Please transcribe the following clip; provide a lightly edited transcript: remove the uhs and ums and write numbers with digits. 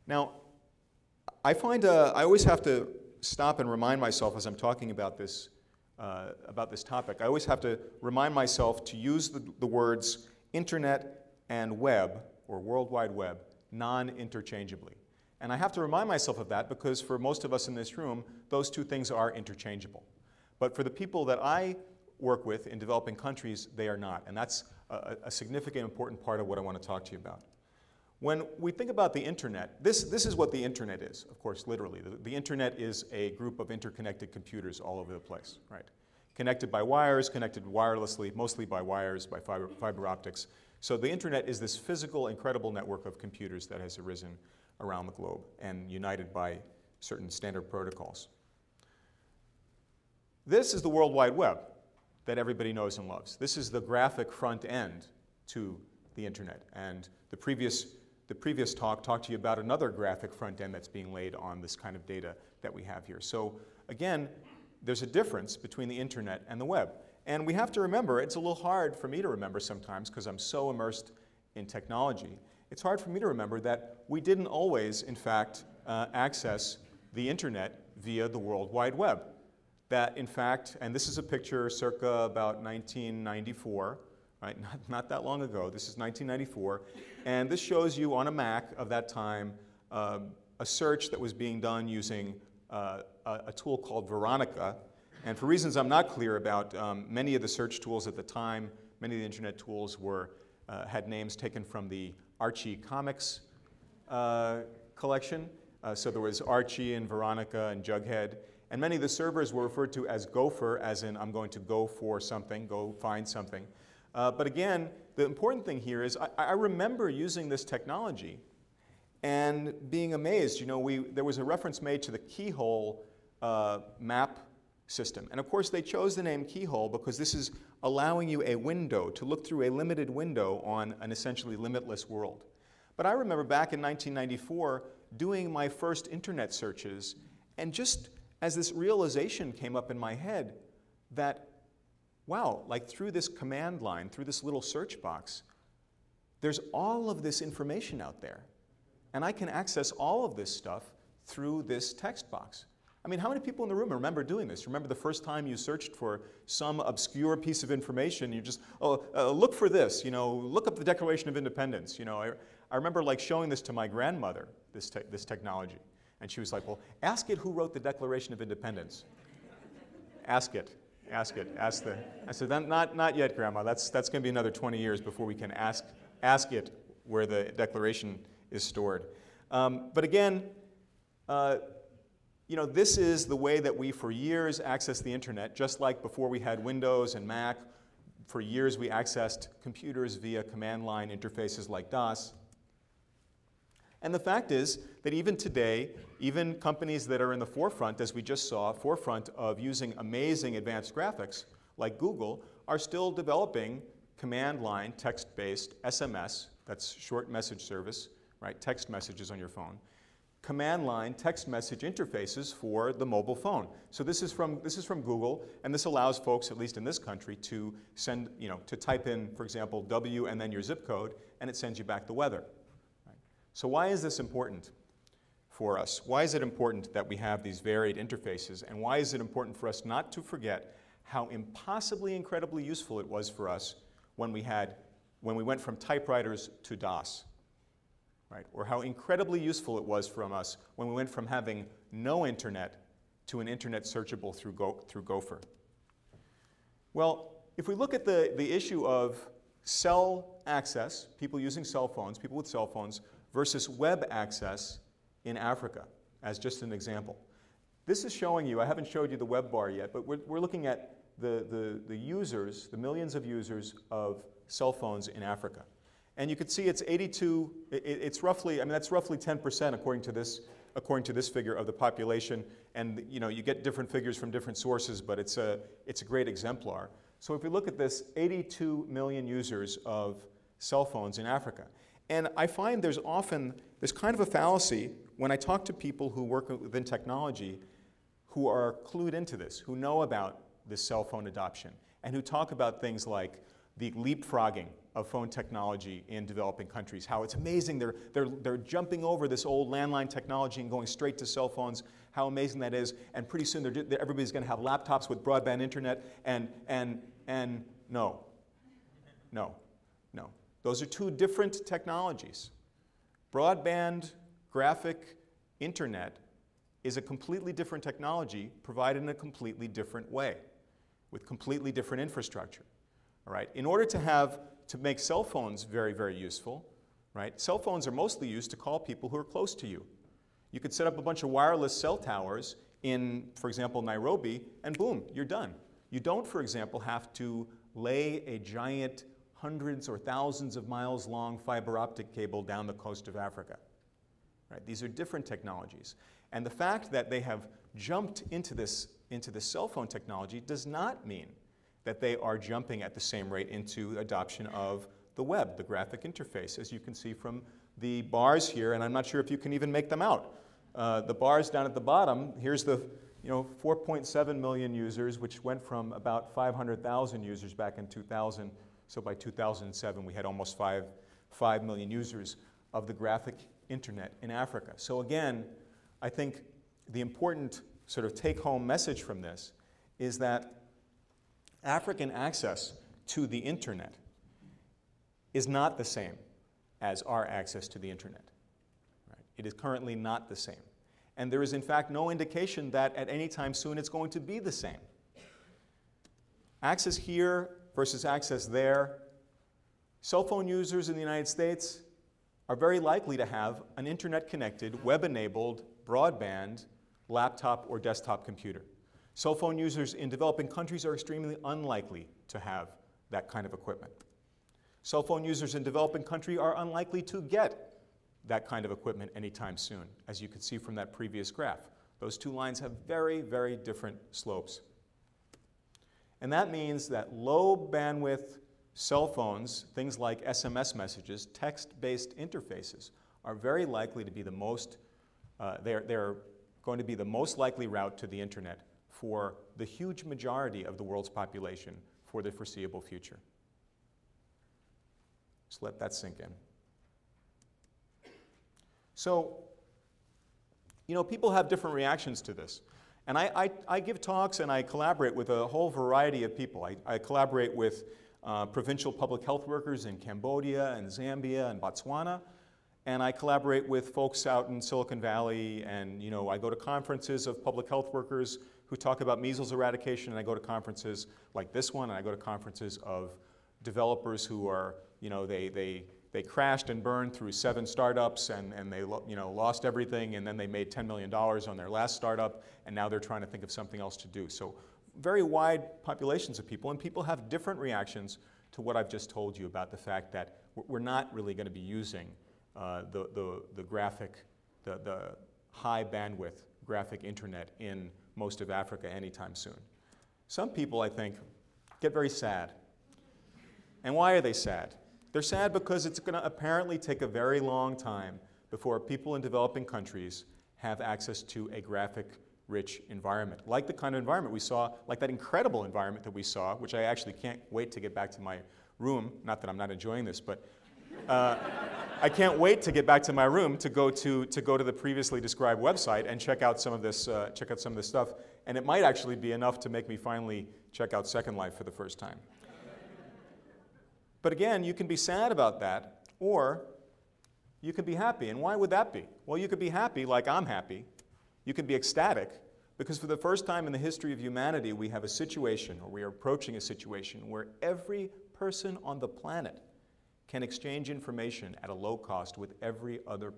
Now, I find I always have to stop and remind myself as I'm talking about this topic. I always have to remind myself to use the words internet and web, or World Wide Web, non-interchangeably. And I have to remind myself of that because for most of us in this room, those two things are interchangeable. But for the people that I work with in developing countries, they are not. And that's a significant, important part of what I want to talk to you about. When we think about the internet, this is what the internet is, of course, literally. The internet is a group of interconnected computers all over the place, right? Connected by wires, connected wirelessly, mostly by wires, by fiber optics. So the internet is this physical, incredible network of computers that has arisen around the globe and united by certain standard protocols. This is the World Wide Web that everybody knows and loves. This is the graphic front end to the internet. And the previous talk talked to you about another graphic front end that's being laid on this kind of data that we have here. So again, there's a difference between the internet and the web. And we have to remember, it's a little hard for me to remember sometimes because I'm so immersed in technology. It's hard for me to remember that we didn't always, in fact, access the internet via the World Wide Web. That, in fact, and this is a picture circa about 1994, right? Not that long ago. This is 1994. And this shows you on a Mac of that time a search that was being done using a tool called Veronica. And for reasons I'm not clear about, many of the search tools at the time, many of the internet tools had names taken from the Archie comics collection. So there was Archie and Veronica and Jughead. And many of the servers were referred to as Gopher, as in I'm going to go for something, go find something. But again, the important thing here is I remember using this technology and being amazed. You know, there was a reference made to the keyhole map system. And of course, they chose the name keyhole because this is allowing you a window to look through a limited window on an essentially limitless world. But I remember back in 1994 doing my first internet searches, and just as this realization came up in my head that, wow, like through this command line, through this little search box, there's all of this information out there. And I can access all of this stuff through this text box. I mean, how many people in the room remember doing this? Remember the first time you searched for some obscure piece of information, you just, look for this, you know, look up the Declaration of Independence. You know, I remember like showing this to my grandmother, this technology. And she was like, well, ask it who wrote the Declaration of Independence. Ask it. Ask it. Ask the. I said, not yet, Grandma. That's going to be another 20 years before we can ask it where the Declaration is stored. But again, you know, this is the way that we, for years, accessed the internet. Just like before we had Windows and Mac, for years we accessed computers via command line interfaces like DOS. And the fact is that even today, even companies that are in the forefront, as we just saw, forefront of using amazing advanced graphics, like Google, are still developing command line text-based SMS, that's short message service, right, text messages on your phone, command line text message interfaces for the mobile phone. So this is from Google, and this allows folks, at least in this country, to send, you know, to type in, for example, W and then your zip code, and it sends you back the weather. So why is this important for us? Why is it important that we have these varied interfaces? And why is it important for us not to forget how impossibly incredibly useful it was for us when we went from typewriters to DOS? Right? Or how incredibly useful it was from us when we went from having no internet to an internet searchable through Gopher. Well, if we look at the issue of cell access, people using cell phones, people with cell phones, versus web access in Africa, as just an example. This is showing you, I haven't showed you the web bar yet, but we're looking at the users, the millions of users of cell phones in Africa. And you can see it's 82, it's roughly, I mean, that's roughly 10% according to this figure of the population. And you know, you get different figures from different sources, but it's a great exemplar. So if we look at this, 82 million users of cell phones in Africa. And I find there's kind of a fallacy when I talk to people who work within technology who are clued into this, who know about this cell phone adoption, and who talk about things like the leapfrogging of phone technology in developing countries, how it's amazing they're jumping over this old landline technology and going straight to cell phones, how amazing that is, and pretty soon everybody's going to have laptops with broadband internet, and no. Those are two different technologies. Broadband graphic internet is a completely different technology provided in a completely different way with completely different infrastructure. All right? In order to make cell phones very, very useful, right? Cell phones are mostly used to call people who are close to you. You could set up a bunch of wireless cell towers in, for example, Nairobi, and boom, you're done. You don't, for example, have to lay a giant hundreds or thousands of miles long fiber optic cable down the coast of Africa. Right? These are different technologies. And the fact that they have jumped into this cell phone technology does not mean that they are jumping at the same rate into adoption of the web, the graphic interface, as you can see from the bars here, and I'm not sure if you can even make them out. The bars down at the bottom, here's the 4.7 million users, which went from about 500,000 users back in 2000. So by 2007, we had almost 5 million users of the graphic internet in Africa. So again, I think the important sort of take-home message from this is that African access to the internet is not the same as our access to the internet. Right? It is currently not the same. And there is, in fact, no indication that at any time soon it's going to be the same. Access here versus access there. Cell phone users in the United States are very likely to have an internet-connected, web-enabled, broadband laptop or desktop computer. Cell phone users in developing countries are extremely unlikely to have that kind of equipment. Cell phone users in developing countries are unlikely to get that kind of equipment anytime soon, as you can see from that previous graph. Those two lines have very, very different slopes. And that means that low bandwidth cell phones, things like SMS messages, text-based interfaces, are very likely to be the most, they're going to be the most likely route to the internet for the huge majority of the world's population for the foreseeable future. Just let that sink in. So, people have different reactions to this. And I give talks and I collaborate with a whole variety of people. I collaborate with provincial public health workers in Cambodia and Zambia and Botswana. And I collaborate with folks out in Silicon Valley, and I go to conferences of public health workers who talk about measles eradication, and I go to conferences like this one, and I go to conferences of developers who are, they crashed and burned through 7 startups, and they lost everything, and then they made $10 million on their last startup, and now they're trying to think of something else to do. So very wide populations of people, and people have different reactions to what I've just told you about the fact that we're not really going to be using the high bandwidth graphic internet in most of Africa anytime soon. Some people, I think, get very sad. And why are they sad? They're sad because it's going to apparently take a very long time before people in developing countries have access to a graphic-rich environment, like the kind of environment we saw, like that incredible environment that we saw, which I actually can't wait to get back to my room. Not that I'm not enjoying this, but I can't wait to get back to my room to go to the previously described website and check out some of this stuff. And it might actually be enough to make me finally check out Second Life for the first time. But again, you can be sad about that, or you can be happy. And why would that be? Well, you could be happy like I'm happy. You can be ecstatic because for the first time in the history of humanity, we have a situation, or we are approaching a situation, where every person on the planet can exchange information at a low cost with every other